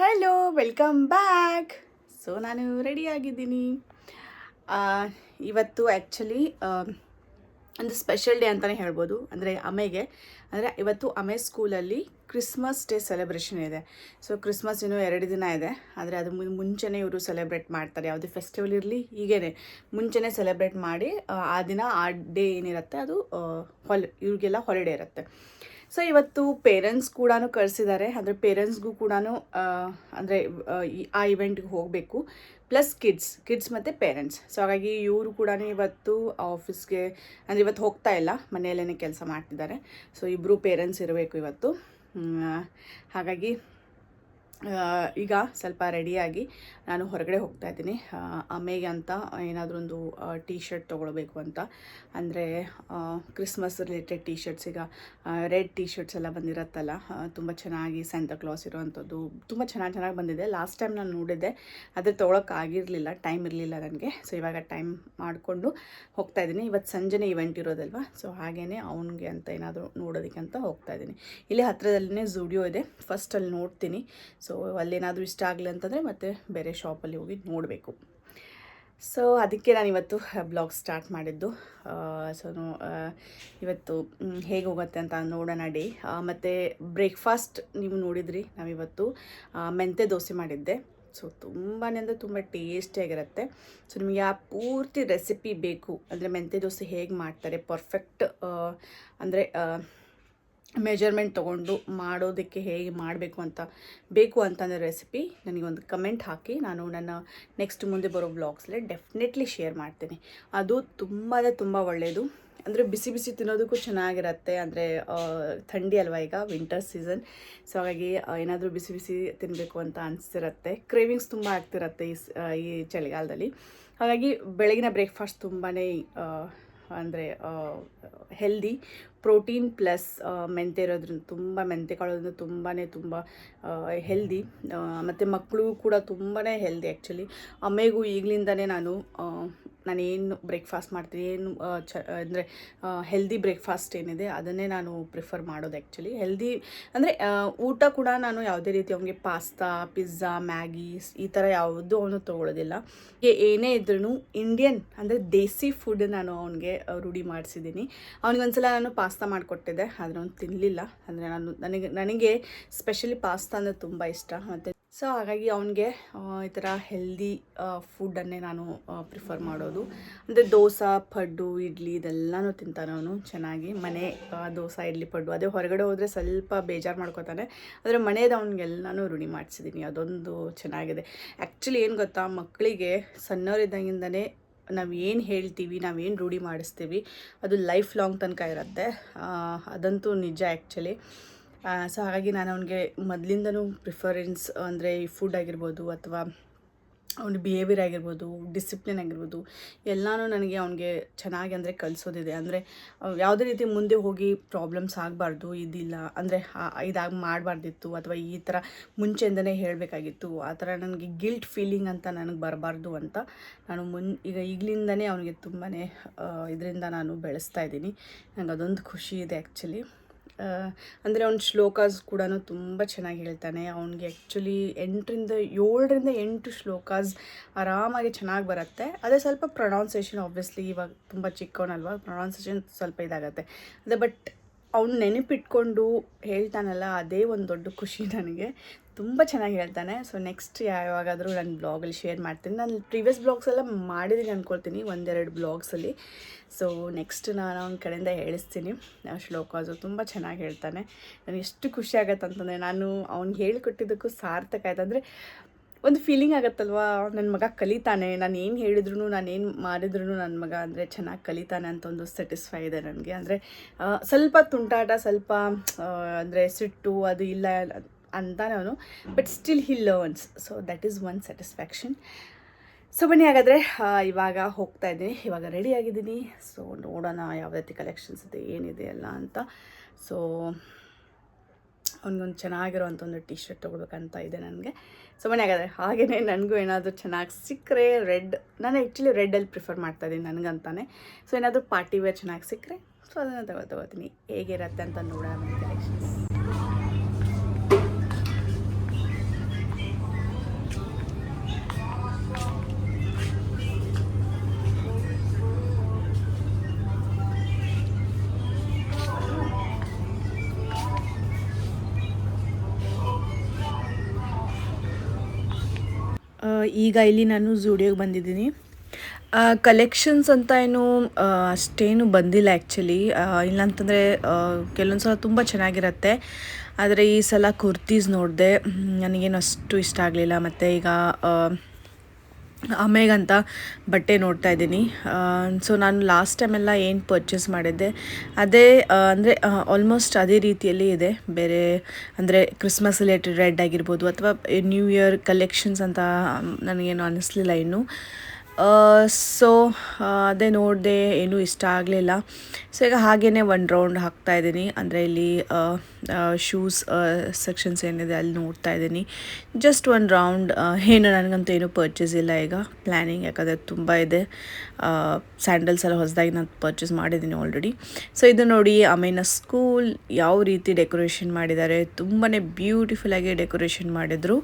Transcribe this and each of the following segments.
Hello, welcome back. So ನಾನು ರೆಡಿಯಾಗಿದ್ದೀನಿ. ಇವತ್ತು actually ಒಂದು ಸ್ಪೆಷಲ್ ಡೇ ಅಂತಲೇ ಹೇಳ್ಬೋದು. ಅಂದರೆ ಇವತ್ತು ಅಮೆ ಸ್ಕೂಲಲ್ಲಿ ಕ್ರಿಸ್ಮಸ್ ಡೇ ಸೆಲೆಬ್ರೇಷನ್ ಇದೆ. ಸೊ ಕ್ರಿಸ್ಮಸ್ ಇನ್ನೂ 2 ದಿನ ಇದೆ. ಆದರೆ ಅದು ಮುಂಚೆನೇ ಇವರು ಸೆಲೆಬ್ರೇಟ್ ಮಾಡ್ತಾರೆ. ಯಾವುದೇ ಫೆಸ್ಟಿವಲ್ ಇರಲಿ ಹೀಗೇ ಮುಂಚೆನೇ ಸೆಲೆಬ್ರೇಟ್ ಮಾಡಿ ಆ ದಿನ ಆ ಡೇ ಏನಿರುತ್ತೆ ಅದು ಇವ್ರಿಗೆಲ್ಲ ಹಾಲಿಡೇ ಇರುತ್ತೆ. ಸೊ ಇವತ್ತು ಪೇರೆಂಟ್ಸ್ ಕೂಡ ಕಳಿಸಿದ್ದಾರೆ. ಅಂದರೆ ಪೇರೆಂಟ್ಸ್ಗೂ ಕೂಡ ಅಂದರೆ ಆ ಇವೆಂಟ್ಗೆ ಹೋಗಬೇಕು, ಪ್ಲಸ್ ಕಿಡ್ಸ್ ಮತ್ತು ಪೇರೆಂಟ್ಸ್. ಸೊ ಹಾಗಾಗಿ ಇವರು ಕೂಡ ಇವತ್ತು ಆಫೀಸ್ಗೆ ಅಂದರೆ ಇವತ್ತು ಹೋಗ್ತಾ ಇಲ್ಲ, ಮನೆಯಲ್ಲೇ ಕೆಲಸ ಮಾಡ್ತಿದ್ದಾರೆ. ಸೊ ಇಬ್ಬರು ಪೇರೆಂಟ್ಸ್ ಇರಬೇಕು ಇವತ್ತು. ಹಾಗಾಗಿ ಈಗ ಸ್ವಲ್ಪ ರೆಡಿಯಾಗಿ ನಾನು ಹೊರಗಡೆ ಹೋಗ್ತಾ ಇದ್ದೀನಿ. ಅಮ್ಮೆಗೆ ಅಂತ ಏನಾದರೂ ಒಂದು ಟೀ ಶರ್ಟ್ ತೊಗೊಳ್ಬೇಕು ಅಂತ. ಅಂದರೆ ಕ್ರಿಸ್ಮಸ್ ರಿಲೇಟೆಡ್ ಟೀ ಶರ್ಟ್ಸ್, ಈಗ ರೆಡ್ ಟೀ ಶರ್ಟ್ಸ್ ಎಲ್ಲ ಬಂದಿರತ್ತಲ್ಲ, ತುಂಬ ಚೆನ್ನಾಗಿ ಸ್ಯಾಂಟಾ ಕ್ಲಾಸ್ ಇರೋವಂಥದ್ದು ತುಂಬ ಚೆನ್ನಾಗಿ ಬಂದಿದೆ. ಲಾಸ್ಟ್ ಟೈಮ್ ನಾನು ನೋಡಿದ್ದೆ, ಆದರೆ ತೊಗೊಳಕ್ಕಾಗಿರಲಿಲ್ಲ, ಟೈಮ್ ಇರಲಿಲ್ಲ ನನಗೆ. ಸೊ ಇವಾಗ ಟೈಮ್ ಮಾಡಿಕೊಂಡು ಹೋಗ್ತಾ ಇದ್ದೀನಿ. ಇವತ್ತು ಸಂಜೆನೇ ಇವೆಂಟ್ ಇರೋದಲ್ವ, ಸೊ ಹಾಗೇ ಅವನಿಗೆ ಅಂತ ಏನಾದರೂ ನೋಡೋದಕ್ಕೆ ಅಂತ ಹೋಗ್ತಾ ಇದ್ದೀನಿ. ಇಲ್ಲಿ ಹತ್ತಿರದಲ್ಲೇ ಝೂಡಿಯೋ ಇದೆ, ಫಸ್ಟ್ ಅಲ್ಲಿ ನೋಡ್ತೀನಿ. ಸೊ ಅಲ್ಲೇನಾದರೂ ಇಷ್ಟ ಆಗಲಿ ಅಂತಂದರೆ ಮತ್ತೆ ಬೇರೆ ಶಾಪಲ್ಲಿ ಹೋಗಿ ನೋಡಬೇಕು. ಸೊ ಅದಕ್ಕೆ ನಾನು ಇವತ್ತು ಬ್ಲಾಗ್ ಸ್ಟಾರ್ಟ್ ಮಾಡಿದ್ದು. ಸೊ ಇವತ್ತು ಹೇಗೆ ಹೋಗುತ್ತೆ ಅಂತ ನೋಡೋಣ ಡೇ. ಮತ್ತು ಬ್ರೇಕ್ಫಾಸ್ಟ್ ನೀವು ನೋಡಿದ್ರಿ, ನಾವಿವತ್ತು ಮೆಂತ್ಯ ದೋಸೆ ಮಾಡಿದ್ದೆ. ಸೊ ತುಂಬಾ ಅಂದರೆ ತುಂಬ ಟೇಸ್ಟಿಯಾಗಿರುತ್ತೆ. ಸೊ ನಿಮಗೆ ಆ ಪೂರ್ತಿ ರೆಸಿಪಿ ಬೇಕು ಅಂದರೆ ಮೆಂತ್ಯ ದೋಸೆ ಹೇಗೆ ಮಾಡ್ತಾರೆ ಪರ್ಫೆಕ್ಟ್, ಅಂದರೆ ಮೆಜರ್ಮೆಂಟ್ ತೊಗೊಂಡು ಮಾಡೋದಕ್ಕೆ ಹೇಗೆ ಮಾಡಬೇಕು ಅಂತಂದರೆ ರೆಸಿಪಿ ನನಗೊಂದು ಕಮೆಂಟ್ ಹಾಕಿ, ನಾನು ನನ್ನ ನೆಕ್ಸ್ಟ್ ಮುಂದೆ ಬರೋ ವ್ಲಾಗ್ಸಲ್ಲಿ ಡೆಫಿನೆಟ್ಲಿ ಶೇರ್ ಮಾಡ್ತೀನಿ. ಅದು ತುಂಬ ಒಳ್ಳೆಯದು. ಅಂದರೆ ಬಿಸಿ ತಿನ್ನೋದಕ್ಕೂ ಚೆನ್ನಾಗಿರುತ್ತೆ. ಅಂದರೆ ಥಂಡಿ ಅಲ್ವಾ, ಈಗ ವಿಂಟರ್ ಸೀಸನ್. ಸೊ ಹಾಗಾಗಿ ಏನಾದರೂ ಬಿಸಿ ತಿನ್ನಬೇಕು ಅಂತ ಅನಿಸ್ತಿರುತ್ತೆ, ಕ್ರೇವಿಂಗ್ಸ್ ತುಂಬ ಆಗ್ತಿರುತ್ತೆ ಈ ಚಳಿಗಾಲದಲ್ಲಿ. ಹಾಗಾಗಿ ಬೆಳಗಿನ ಬ್ರೇಕ್ಫಾಸ್ಟ್ ತುಂಬಾ ಅಂದರೆ ಹೆಲ್ದಿ, ಪ್ರೋಟೀನ್ ಪ್ಲಸ್ ಮೆಂತ್ಯ ಇರೋದ್ರಿಂದ ಮೆಂತ್ಯ ಕಾಳೋದ್ರಿಂದ ತುಂಬ ಹೆಲ್ದಿ. ಮತ್ತು ಮಕ್ಕಳು ಕೂಡ ತುಂಬಾ ಹೆಲ್ದಿ. ಆ್ಯಕ್ಚುಲಿ ಅಮ್ಮೆಗೂ ಈಗಲಿಂದನೇ ನಾನೇನು ಬ್ರೇಕ್ಫಾಸ್ಟ್ ಮಾಡ್ತೀನಿ, ಅಂದರೆ ಹೆಲ್ದಿ ಬ್ರೇಕ್ಫಾಸ್ಟ್ ಏನಿದೆ ಅದನ್ನೇ ನಾನು ಪ್ರಿಫರ್ ಮಾಡೋದು. ಆ್ಯಕ್ಚುಲಿ ಹೆಲ್ದಿ ಅಂದರೆ ಊಟ ಕೂಡ ನಾನು ಯಾವುದೇ ರೀತಿ ಅವನಿಗೆ ಪಾಸ್ತಾ, ಪಿಜ್ಜಾ, ಮ್ಯಾಗಿ ಈ ಥರ ಯಾವುದೂ ಅವನು ತೊಗೊಳ್ಳೋದಿಲ್ಲ. ಏನೇ ಇದ್ರೂ ಇಂಡಿಯನ್ ಅಂದರೆ ದೇಸಿ ಫುಡ್ ನಾನು ಅವನಿಗೆ ರೂಢಿ ಮಾಡಿಸಿದ್ದೀನಿ. ಅವನಿಗೊಂದ್ಸಲ ನಾನು ಪಾಸ್ತಾ ಮಾಡಿಕೊಟ್ಟಿದ್ದೆ, ಆದರೆ ಅವನು ತಿನ್ನಲಿಲ್ಲ. ಅಂದರೆ ನನಗೆ ಸ್ಪೆಷಲಿ ಪಾಸ್ತಾ ಅಂದರೆ ತುಂಬ ಇಷ್ಟ. ಮತ್ತು ಸೊ ಹಾಗಾಗಿ ಅವನಿಗೆ ಈ ಥರ ಹೆಲ್ದಿ ಫುಡ್ಡನ್ನೇ ನಾನು ಪ್ರಿಫರ್ ಮಾಡೋದು. ಅಂದರೆ ದೋಸೆ, ಪಡ್ಡು, ಇಡ್ಲಿ ಇದೆಲ್ಲನೂ ತಿಂತಾನೆ ಅವನು ಚೆನ್ನಾಗಿ. ಮನೆ ದೋಸೆ, ಇಡ್ಲಿ, ಪಡ್ಡು. ಅದೇ ಹೊರಗಡೆ ಹೋದರೆ ಸ್ವಲ್ಪ ಬೇಜಾರು ಮಾಡ್ಕೋತಾನೆ, ಆದರೆ ಮನೇದು ಅವನಿಗೆಲ್ಲನೂ ರೂಢಿ ಮಾಡಿಸಿದ್ದೀನಿ. ಅದೊಂದು ಚೆನ್ನಾಗಿದೆ. ಆ್ಯಕ್ಚುಲಿ ಏನು ಗೊತ್ತಾ, ಮಕ್ಕಳಿಗೆ ಸಣ್ಣವರಿದ್ದಾಗಿಂದನೇ ನಾವೇನು ಹೇಳ್ತೀವಿ, ನಾವೇನು ರೂಢಿ ಮಾಡಿಸ್ತೀವಿ ಅದು ಲೈಫ್ ಲಾಂಗ್ ತನಕ ಇರುತ್ತೆ. ಅದಂತೂ ನಿಜ ಆ್ಯಕ್ಚುಲಿ. ಸೊ ಹಾಗಾಗಿ ನಾನು ಅವನಿಗೆ ಮೊದಲಿಂದನೂ ಪ್ರಿಫರೆನ್ಸ್ ಅಂದರೆ ಈ ಫುಡ್ ಆಗಿರ್ಬೋದು ಅಥವಾ ಅವನ ಬಿಹೇವಿಯರ್ ಆಗಿರ್ಬೋದು, ಡಿಸಿಪ್ಲಿನ್ ಆಗಿರ್ಬೋದು, ಎಲ್ಲನೂ ನನಗೆ ಅವನಿಗೆ ಚೆನ್ನಾಗಿ ಅಂದರೆ ಕಲಿಸೋದಿದೆ. ಅಂದರೆ ಯಾವುದೇ ರೀತಿ ಮುಂದೆ ಹೋಗಿ ಪ್ರಾಬ್ಲಮ್ಸ್ ಆಗಬಾರ್ದು, ಇದಿಲ್ಲ ಅಂದರೆ ಇದಾಗಿ ಮಾಡಬಾರ್ದಿತ್ತು ಅಥವಾ ಈ ಥರ ಮುಂಚೆಯಿಂದನೇ ಹೇಳಬೇಕಾಗಿತ್ತು, ಆ ಥರ ನನಗೆ ಗಿಲ್ಟ್ ಫೀಲಿಂಗ್ ಅಂತ ನನಗೆ ಬರಬಾರ್ದು ಅಂತ ನಾನು ಈಗಲಿಂದನೇ ಅವನಿಗೆ ತುಂಬಾ ಇದರಿಂದ ನಾನು ಬೆಳೆಸ್ತಾ ಇದ್ದೀನಿ. ನನಗೆ ಅದೊಂದು ಖುಷಿ ಇದೆ ಆ್ಯಕ್ಚುಲಿ. ಅಂದರೆ ಅವ್ನ ಶ್ಲೋಕಾಸ್ ಕೂಡ ತುಂಬ ಚೆನ್ನಾಗಿ ಹೇಳ್ತಾನೆ. ಅವನಿಗೆ ಆ್ಯಕ್ಚುಲಿ 7ರಿಂದ 8 ಶ್ಲೋಕಾಸ್ ಆರಾಮಾಗಿ ಚೆನ್ನಾಗಿ ಬರುತ್ತೆ. ಅದೇ ಸ್ವಲ್ಪ ಪ್ರೊನೌನ್ಸೇಷನ್ ಆಬ್ವಿಯಸ್ಲಿ ಇವಾಗ ತುಂಬ ಚಿಕ್ಕವನಲ್ವ, ಪ್ರೊನೌನ್ಸೇಷನ್ ಸ್ವಲ್ಪ ಇದಾಗತ್ತೆ. ಅದೇ ಬಟ್ ಅವ್ನು ನೆನಪಿಟ್ಕೊಂಡು ಹೇಳ್ತಾನಲ್ಲ, ಅದೇ ಒಂದು ದೊಡ್ಡ ಖುಷಿ ನನಗೆ. ತುಂಬ ಚೆನ್ನಾಗಿ ಹೇಳ್ತಾನೆ. ಸೊ ನೆಕ್ಸ್ಟ್ ಯಾವಾಗಾದರೂ ನಾನು ಬ್ಲಾಗಲ್ಲಿ ಶೇರ್ ಮಾಡ್ತೀನಿ. ನಾನು ಪ್ರೀವಿಯಸ್ ಬ್ಲಾಗ್ಸ್ ಎಲ್ಲ ಮಾಡಿದ್ದೀನಿ ಅಂದ್ಕೊಳ್ತೀನಿ, 1-2 ಬ್ಲಾಗ್ಸಲ್ಲಿ. ಸೊ ನೆಕ್ಸ್ಟ್ ನಾನು ಅವನ ಕಡೆಯಿಂದ ಹೇಳಿಸ್ತೀನಿ. ಶ್ಲೋಕಾಸು ತುಂಬ ಚೆನ್ನಾಗಿ ಹೇಳ್ತಾನೆ. ನನಗೆ ಎಷ್ಟು ಖುಷಿ ಆಗುತ್ತೆ ಅಂತಂದರೆ, ನಾನು ಅವ್ನಿಗೆ ಹೇಳಿಕೊಟ್ಟಿದ್ದಕ್ಕೂ ಸಾರ್ಥಕ ಆಯ್ತು. ಅಂದರೆ ಒಂದು ಫೀಲಿಂಗ್ ಆಗುತ್ತಲ್ವ, ನನ್ನ ಮಗ ಕಲಿತಾನೆ, ನಾನು ಏನು ಹೇಳಿದ್ರು, ನಾನೇನು ಮಾಡಿದ್ರು ನನ್ನ ಮಗ ಅಂದರೆ ಚೆನ್ನಾಗಿ ಕಲಿತಾನೆ ಅಂತ ಒಂದು ಸ್ಯಾಟಿಸ್ಫೈ ಇದೆ ನನಗೆ. ಅಂದರೆ ಸ್ವಲ್ಪ ತುಂಟಾಟ, ಸ್ವಲ್ಪ ಅಂದರೆ ಸಿಟ್ಟು ಅದು ಇಲ್ಲ ಅಂತಾನೆ ಅವನು, but still he learns. So that is one satisfaction. So ಬನ್ನಿ ಹಾಗಾದರೆ ಇವಾಗ ಹೋಗ್ತಾ ಇದ್ದೀನಿ, ಇವಾಗ ರೆಡಿ ಆಗಿದ್ದೀನಿ. ಸೊ ನೋಡೋಣ ಯಾವ ರೀತಿ ಕಲೆಕ್ಷನ್ಸ್ ಇದೆ, ಏನಿದೆ ಎಲ್ಲ ಅಂತ. ಸೊ ಅವನಿಗೊಂದು ಚೆನ್ನಾಗಿರೋವಂಥ ಒಂದು ಟೀ ಶರ್ಟ್ ತೊಗೊಳ್ಬೇಕಂತ ಇದೆ ನನಗೆ. ಸೊ ಬನ್ನಿ ಹಾಗಾದರೆ ಹಾಗೆಯೇ ನನಗೂ ಏನಾದರೂ ಚೆನ್ನಾಗಿ ಸಿಕ್ಕರೆ ನಾನು ಆ್ಯಕ್ಚುಲಿ ರೆಡ್ಡಲ್ಲಿ ಪ್ರಿಫರ್ ಮಾಡ್ತಾಯಿದ್ದೀನಿ ನನಗಂತಾನೆ. ಸೊ ಏನಾದರೂ ಪಾರ್ಟಿ ವೇರ್ ಚೆನ್ನಾಗಿ ಸಿಕ್ಕರೆ ಸೊ ಅದನ್ನು ತಗೋತೀನಿ ಹೇಗಿರುತ್ತೆ ಅಂತ ನೋಡೋಣ ಮನೆ ಕಲೆಕ್ಷನ್ಸ್. ಈಗ ಇಲ್ಲಿ ನಾನು ಝೂಡಿಯೋಗೆ ಬಂದಿದ್ದೀನಿ. ಕಲೆಕ್ಷನ್ಸ್ ಅಂತ ಏನು ಅಷ್ಟೇನು ಬಂದಿಲ್ಲ ಆ್ಯಕ್ಚುಲಿ. ಇಲ್ಲಾಂತಂದರೆ ಕೆಲವೊಂದು ಸಲ ತುಂಬ ಚೆನ್ನಾಗಿರುತ್ತೆ. ಆದರೆ ಈ ಸಲ ಕುರ್ತೀಸ್ ನೋಡಿದೆ, ನನಗೇನು ಅಷ್ಟು ಇಷ್ಟ ಆಗಲಿಲ್ಲ. ಮತ್ತು ಈಗ ಅಮ್ಮೆಗಂತ ಬಟ್ಟೆ ನೋಡ್ತಾ ಇದ್ದೀನಿ. ಸೊ ನಾನು ಲಾಸ್ಟ್ ಟೈಮೆಲ್ಲ ಏನು ಪರ್ಚೇಸ್ ಮಾಡಿದ್ದೆ ಅದೇ ಅಂದರೆ ಆಲ್ಮೋಸ್ಟ್ ಅದೇ ರೀತಿಯಲ್ಲಿ ಇದೆ. ಬೇರೆ ಅಂದರೆ ಕ್ರಿಸ್ಮಸ್ ರಿಲೇಟೆಡ್ ರೆಡ್ ಆಗಿರ್ಬೋದು ಅಥವಾ ನ್ಯೂ ಇಯರ್ ಕಲೆಕ್ಷನ್ಸ್ ಅಂತ ನನಗೇನು ಅನ್ನಿಸ್ಲಿಲ್ಲ ಇನ್ನು. ಸೊ ಅದೇ ನೋಡಿದೆ, ಏನೂ ಇಷ್ಟ ಆಗಲಿಲ್ಲ. ಸೊ ಈಗ ಹಾಗೇ ಒಂದು ರೌಂಡ್ ಹಾಕ್ತಾಯಿದ್ದೀನಿ. ಅಂದರೆ ಇಲ್ಲಿ ಶೂಸ್ ಸೆಕ್ಷನ್ಸ್ ಏನಿದೆ ಅಲ್ಲಿ ನೋಡ್ತಾ ಇದ್ದೀನಿ. ಜಸ್ಟ್ ಒಂದು ರೌಂಡ್. ಏನು ನನಗಂತೂ ಏನೂ ಪರ್ಚೇಸ್ ಇಲ್ಲ ಈಗ, ಪ್ಲ್ಯಾನಿಂಗ್. ಯಾಕಂದರೆ ತುಂಬ ಇದೆ. ಸ್ಯಾಂಡಲ್ಸ್ ಎಲ್ಲ ಹೊಸದಾಗಿ ನಾನು ಪರ್ಚೇಸ್ ಮಾಡಿದ್ದೀನಿ ಆಲ್ರೆಡಿ. ಸೊ ಇದು ನೋಡಿ ಅಮೇನ ಸ್ಕೂಲ್ ಯಾವ ರೀತಿ ಡೆಕೋರೇಷನ್ ಮಾಡಿದ್ದಾರೆ. ತುಂಬಾ ಬ್ಯೂಟಿಫುಲ್ಲಾಗಿ ಡೆಕೋರೇಷನ್ ಮಾಡಿದರು.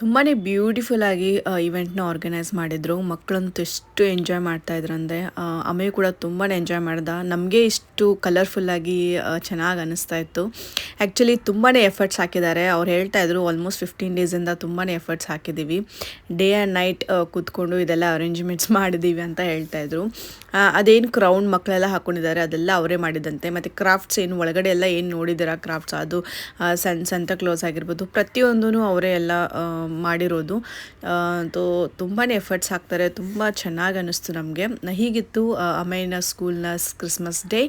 ತುಂಬಾ ಬ್ಯೂಟಿಫುಲ್ಲಾಗಿ ಇವೆಂಟ್ನ ಆರ್ಗನೈಸ್ ಮಾಡಿದರು. ಮಕ್ಕಳಂತೂ ಎಷ್ಟು ಎಂಜಾಯ್ ಮಾಡ್ತಾಯಿದ್ರು ಅಂದರೆ ಅಮೆಯು ಕೂಡ ತುಂಬಾ ಎಂಜಾಯ್ ಮಾಡ್ದ. ನಮಗೆ ಇಷ್ಟು ಕಲರ್ಫುಲ್ಲಾಗಿ ಚೆನ್ನಾಗಿ ಅನ್ನಿಸ್ತಾ ಇತ್ತು. ಆ್ಯಕ್ಚುಲಿ ತುಂಬಾ ಎಫರ್ಟ್ಸ್ ಹಾಕಿದ್ದಾರೆ. ಅವ್ರು ಹೇಳ್ತಾಯಿದ್ರು ಆಲ್ಮೋಸ್ಟ್ 15 ಡೇಸಿಂದ ತುಂಬಾ ಎಫರ್ಟ್ಸ್ ಹಾಕಿದ್ದೀವಿ, ಡೇ ಆ್ಯಂಡ್ ನೈಟ್ ಕೂತ್ಕೊಂಡು ಇದೆಲ್ಲ ಅರೇಂಜ್ಮೆಂಟ್ಸ್ ಮಾಡಿದ್ದೀವಿ ಅಂತ ಹೇಳ್ತಾಯಿದ್ರು. ಅದೇನು ಕ್ರೌನ್ ಮಕ್ಕಳೆಲ್ಲ ಹಾಕ್ಕೊಂಡಿದ್ದಾರೆ ಅದೆಲ್ಲ ಅವರೇ ಮಾಡಿದಂತೆ. ಮತ್ತು ಕ್ರಾಫ್ಟ್ಸ್ ಏನು ಒಳಗಡೆ ಎಲ್ಲ ಏನು ನೋಡಿದ್ದೀರಾ ಕ್ರಾಫ್ಟ್ಸ್, ಅದು ಸಂತಾ ಕ್ಲೋಸ್ ಆಗಿರ್ಬೋದು, ಪ್ರತಿಯೊಂದೂ ಅವರೇ ಎಲ್ಲ ಮಾಡಿರೋದು. ತುಂಬಾ ಎಫರ್ಟ್ಸ್ ಹಾಕ್ತಾರೆ. ತುಂಬ ಚೆನ್ನಾಗಿ ಅನ್ನಿಸ್ತು ನಮಗೆ. ಹೀಗಿತ್ತು ಅಮೇನ ಸ್ಕೂಲ್ನ ಕ್ರಿಸ್ಮಸ್ ಡೇ.